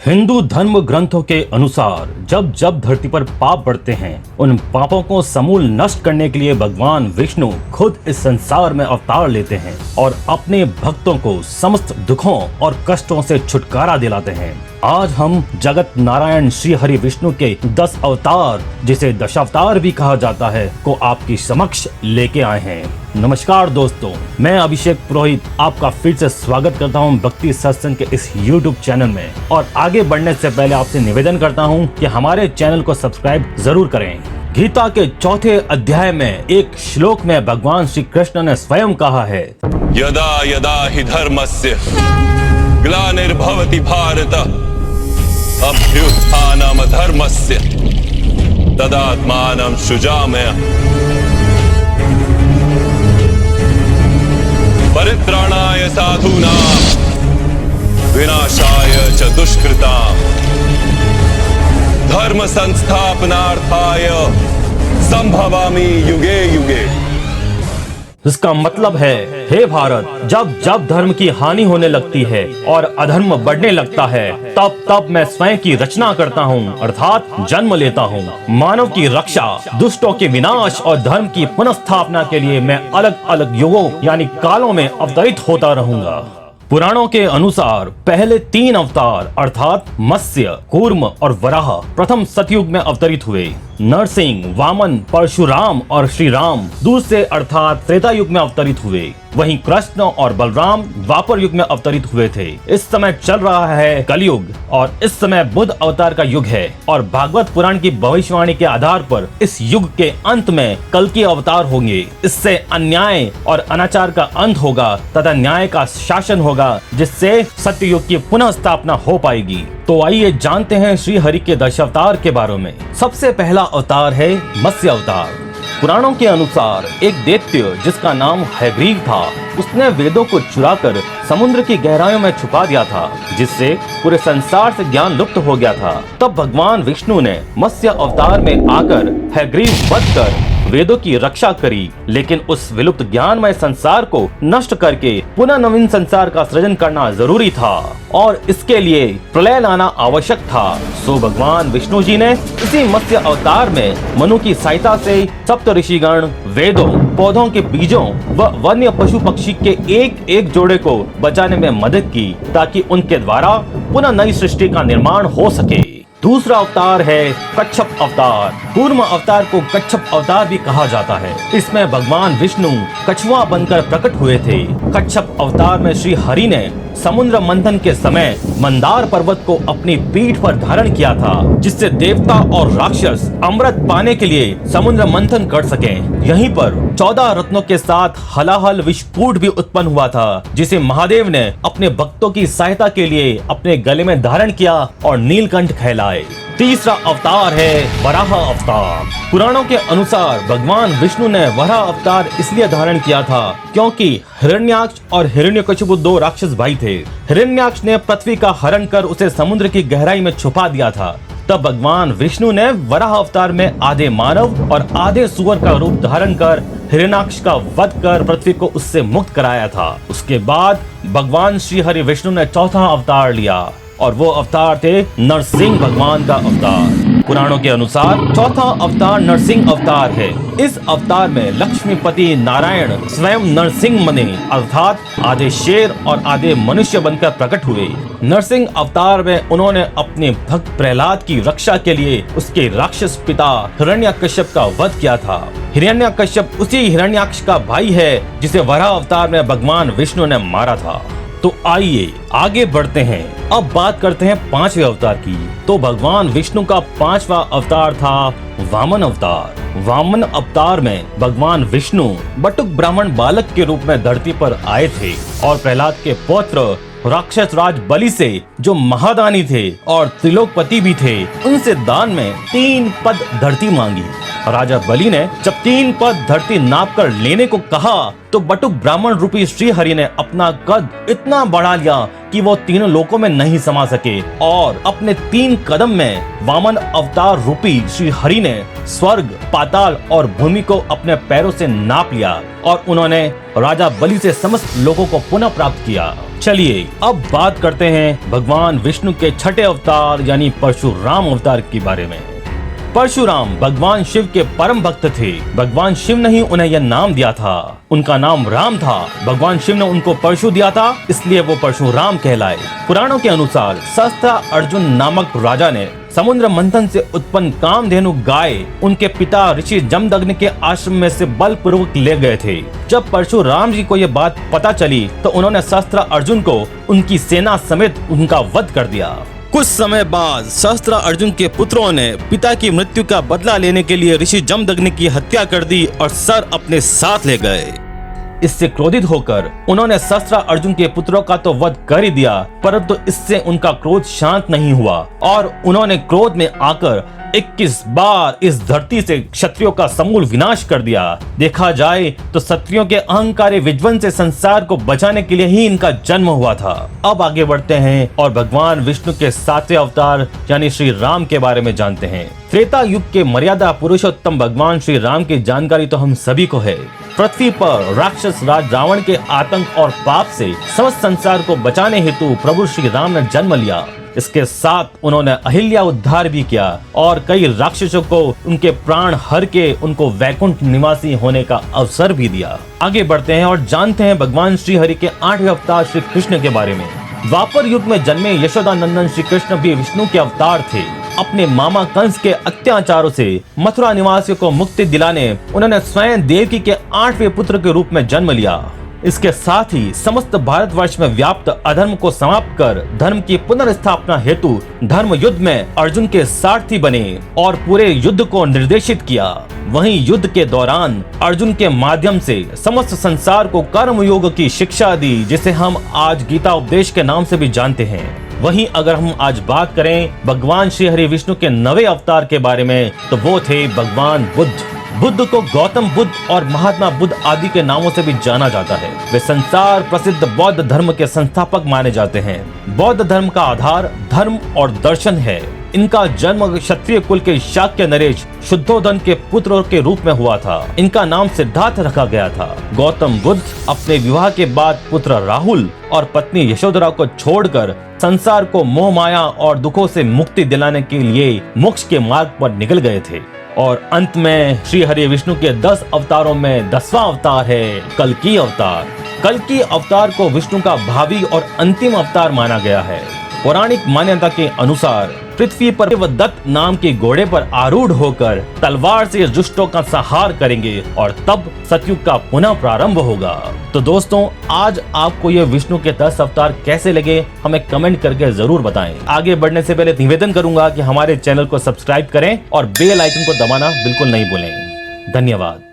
हिंदू धर्म ग्रंथों के अनुसार जब जब धरती पर पाप बढ़ते हैं, उन पापों को समूल नष्ट करने के लिए भगवान विष्णु खुद इस संसार में अवतार लेते हैं और अपने भक्तों को समस्त दुखों और कष्टों से छुटकारा दिलाते हैं। आज हम जगत नारायण श्री हरि विष्णु के 10 अवतार, जिसे दशावतार भी कहा जाता है, को आपकी समक्ष लेके आए हैं। नमस्कार दोस्तों, मैं अभिषेक पुरोहित आपका फिर से स्वागत करता हूं भक्ति सत्संग के इस YouTube चैनल में। और आगे बढ़ने से पहले आपसे निवेदन करता हूं कि हमारे चैनल को सब्सक्राइब जरूर करें। गीता के 4थे अध्याय में एक श्लोक में भगवान श्री कृष्ण ने स्वयं कहा है, यदा यदा हि धर्मस्य ग्लानिर्भवति भारत अभ्युत्थानम् धर्मस्य तदात्मानं सृजाम्यहम् परित्राणाय साधूनां विनाशाय च दुष्कृतां धर्म संस्थापनार्थाय संभवामि युगे युगे। इसका मतलब है, हे भारत, जब जब धर्म की हानि होने लगती है और अधर्म बढ़ने लगता है, तब तब मैं स्वयं की रचना करता हूँ, अर्थात जन्म लेता हूँ। मानव की रक्षा, दुष्टों के विनाश और धर्म की पुनर्स्थापना के लिए मैं अलग अलग युगों यानी कालों में अवतरित होता रहूंगा। पुराणों के अनुसार पहले 3 अवतार अर्थात मत्स्य, कूर्म और वराह प्रथम सतयुग में अवतरित हुए। नरसिंह, वामन, परशुराम और श्री राम दूसरे अर्थात त्रेता युग में अवतरित हुए। वहीं कृष्ण और बलराम द्वापर युग में अवतरित हुए थे। इस समय चल रहा है कलयुग और इस समय बुद्ध अवतार का युग है और भागवत पुराण की भविष्यवाणी के आधार पर इस युग के अंत में कल के अवतार होंगे। इससे अन्याय और अनाचार का अंत होगा तथा न्याय का शासन होगा, जिससे सत्य युग की पुनः स्थापना हो पाएगी। तो आइए जानते हैं श्री हरि के दशावतार के बारे में। सबसे पहला अवतार है मत्स्य अवतार। पुराणों के अनुसार एक दैत्य जिसका नाम हयग्रीव था, उसने वेदों को चुराकर समुद्र की गहराइयों में छुपा दिया था, जिससे पूरे संसार से ज्ञान लुप्त हो गया था। तब भगवान विष्णु ने मत्स्य अवतार में आकर हयग्रीव वध कर वेदों की रक्षा करी, लेकिन उस विलुप्त ज्ञानमय संसार को नष्ट करके पुनः नवीन संसार का सृजन करना जरूरी था और इसके लिए प्रलय लाना आवश्यक था। सो भगवान विष्णु जी ने इसी मत्स्य अवतार में मनु की सहायता से सप्त ऋषिगण, वेदों, पौधों के बीजों व वन्य पशु पक्षी के एक एक जोड़े को बचाने में मदद की, ताकि उनके द्वारा पुनः नई सृष्टि का निर्माण हो सके। दूसरा अवतार है कच्छप अवतार। कूर्म अवतार को कच्छप अवतार भी कहा जाता है। इसमें भगवान विष्णु कछुआ बनकर प्रकट हुए थे। कच्छप अवतार में श्री हरि ने समुद्र मंथन के समय मंदार पर्वत को अपनी पीठ पर धारण किया था, जिससे देवता और राक्षस अमृत पाने के लिए समुद्र मंथन कर सके। यहीं पर 14 रत्नों के साथ हलाहल विस्फोट भी उत्पन्न हुआ था, जिसे महादेव ने अपने भक्तों की सहायता के लिए अपने गले में धारण किया और नीलकंठ कहलाए। तीसरा अवतार है वराह अवतार। पुराणों के अनुसार भगवान विष्णु ने वराह अवतार इसलिए धारण किया था क्योंकि हिरण्याक्ष और हिरण्यकशिपु 2 राक्षस भाई थे। हिरण्याक्ष ने पृथ्वी का हरण कर उसे समुद्र की गहराई में छुपा दिया था। तब भगवान विष्णु ने वराह अवतार में आधे मानव और आधे सुअर का रूप धारण कर हिरण्याक्ष का वध कर पृथ्वी को उससे मुक्त कराया था। उसके बाद भगवान श्री हरि विष्णु ने चौथा अवतार लिया और वो अवतार थे नरसिंह भगवान का अवतार। पुराणों के अनुसार चौथा अवतार नरसिंह अवतार है। इस अवतार में लक्ष्मीपति नारायण स्वयं नरसिंह बने, अर्थात आधे शेर और आधे मनुष्य बनकर प्रकट हुए। नरसिंह अवतार में उन्होंने अपने भक्त प्रहलाद की रक्षा के लिए उसके राक्षस पिता हिरण्यकश्यप का वध किया था। हिरण्यकश्यप उसी हिरण्याक्ष का भाई है जिसे वराह अवतार में भगवान विष्णु ने मारा था। तो आइए आगे बढ़ते हैं। अब बात करते हैं 5वें अवतार की। तो भगवान विष्णु का 5वां अवतार था वामन अवतार। वामन अवतार में भगवान विष्णु बटुक ब्राह्मण बालक के रूप में धरती पर आए थे और प्रहलाद के पौत्र राक्षस राज बलि से, जो महादानी थे और त्रिलोकपति भी थे, उनसे दान में 3 पद धरती मांगी। राजा बलि ने जब 3 पद धरती नाप कर लेने को कहा तो बटुक ब्राह्मण रूपी श्री हरि ने अपना कद इतना बढ़ा लिया कि वो तीनों लोकों में नहीं समा सके और अपने 3 कदम में वामन अवतार रूपी श्री हरि ने स्वर्ग, पाताल और भूमि को अपने पैरों से नाप लिया और उन्होंने राजा बलि से समस्त लोगों को पुनः प्राप्त किया। चलिए अब बात करते हैं भगवान विष्णु के छठे अवतार यानी परशुराम अवतार के बारे में। परशुराम भगवान शिव के परम भक्त थे। भगवान शिव ने ही उन्हें यह नाम दिया था। उनका नाम राम था। भगवान शिव ने उनको परशु दिया था, इसलिए वो परशुराम कहलाए। पुराणों के अनुसार सहस्त्र अर्जुन नामक राजा ने समुद्र मंथन से उत्पन्न कामधेनु गाय उनके पिता ऋषि जमदग्नि के आश्रम में से बलपूर्वक ले गए थे। जब परशुराम जी को यह बात पता चली तो उन्होंने सहस्त्र अर्जुन को उनकी सेना समेत उनका वध कर दिया। कुछ समय बाद सहस्त्र अर्जुन के पुत्रों ने पिता की मृत्यु का बदला लेने के लिए ऋषि जमदग्नि की हत्या कर दी और सर अपने साथ ले गए। इससे क्रोधित होकर उन्होंने सहस्त्र अर्जुन के पुत्रों का तो वध कर ही दिया, परंतु इससे उनका क्रोध शांत नहीं हुआ और उन्होंने क्रोध में आकर 21 बार इस धरती से क्षत्रियों का समूल विनाश कर दिया। देखा जाए तो क्षत्रियों के अहंकारी विध्वंस से संसार को बचाने के लिए ही इनका जन्म हुआ था। अब आगे बढ़ते हैं और भगवान विष्णु के 7वें अवतार यानी श्री राम के बारे में जानते हैं। त्रेता युग के मर्यादा पुरुषोत्तम भगवान श्री राम की जानकारी तो हम सभी को है। पृथ्वी पर राक्षस राज रावण के आतंक और पाप से समस्त संसार को बचाने हेतु प्रभु श्री राम ने जन्म लिया। इसके साथ उन्होंने अहिल्या उद्धार भी किया और कई राक्षसों को उनके प्राण हर के उनको वैकुंठ निवासी होने का अवसर भी दिया। आगे बढ़ते हैं और जानते हैं भगवान श्री हरि के 8वें अवतार श्री कृष्ण के बारे में। द्वापर युग में जन्मे यशोदानंदन श्री कृष्ण भी विष्णु के अवतार थे। अपने मामा कंस के अत्याचारों से मथुरा निवासियों को मुक्ति दिलाने उन्होंने स्वयं देवकी के 8वें पुत्र के रूप में जन्म लिया। इसके साथ ही समस्त भारतवर्ष में व्याप्त अधर्म को समाप्त कर धर्म की पुनर्स्थापना हेतु धर्म युद्ध में अर्जुन के सारथी बने और पूरे युद्ध को निर्देशित किया। वहीं युद्ध के दौरान अर्जुन के माध्यम से समस्त संसार को कर्म योग की शिक्षा दी, जिसे हम आज गीता उपदेश के नाम से भी जानते हैं। वहीं अगर हम आज बात करें भगवान श्री हरि विष्णु के 9वें अवतार के बारे में तो वो थे भगवान बुद्ध। बुद्ध को गौतम बुद्ध और महात्मा बुद्ध आदि के नामों से भी जाना जाता है। वे संसार प्रसिद्ध बौद्ध धर्म के संस्थापक माने जाते हैं। बौद्ध धर्म का आधार धर्म और दर्शन है। इनका जन्म क्षत्रिय कुल के शाक्य नरेश शुद्धोधन के पुत्र के रूप में हुआ था। इनका नाम सिद्धार्थ रखा गया था। गौतम बुद्ध अपने विवाह के बाद पुत्र राहुल और पत्नी यशोधरा को छोड़कर संसार को मोह माया और दुखों से मुक्ति दिलाने के लिए मोक्ष के मार्ग पर निकल गए थे। और अंत में श्री हरि विष्णु के 10 अवतारों में 10वां अवतार है कल्कि अवतार। कल्कि अवतार को विष्णु का भावी और अंतिम अवतार माना गया है। पौराणिक मान्यता के अनुसार पृथ्वी पर देवदत्त नाम के घोड़े पर आरूढ़ होकर तलवार से दुष्टों का संहार करेंगे और तब सतयुग का पुनः प्रारंभ होगा। तो दोस्तों आज आपको ये विष्णु के 10 अवतार कैसे लगे हमें कमेंट करके जरूर बताएं। आगे बढ़ने से पहले निवेदन करूंगा कि हमारे चैनल को सब्सक्राइब करें और बेल आइकन को दबाना बिल्कुल नहीं भूलें। धन्यवाद।